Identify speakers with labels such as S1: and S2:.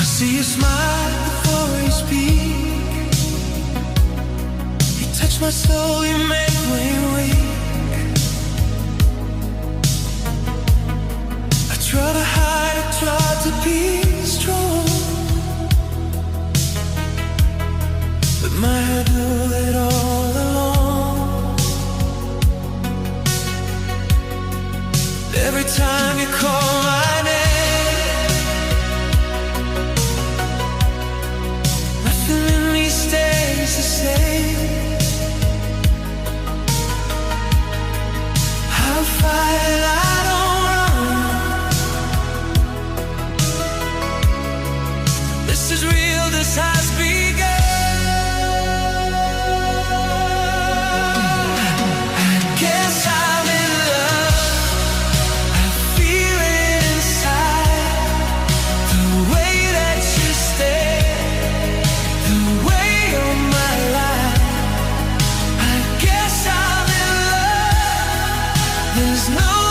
S1: See you smile before you speak. You touch my soul, you make me weak. I try to hide, I try to be strong, but my head knew it all along. Every time you call my name, stays the same. I'll fight, I don't run. This is real, this has begun. I guess I'm in love. I feel it inside. The way that you stare, the way there's no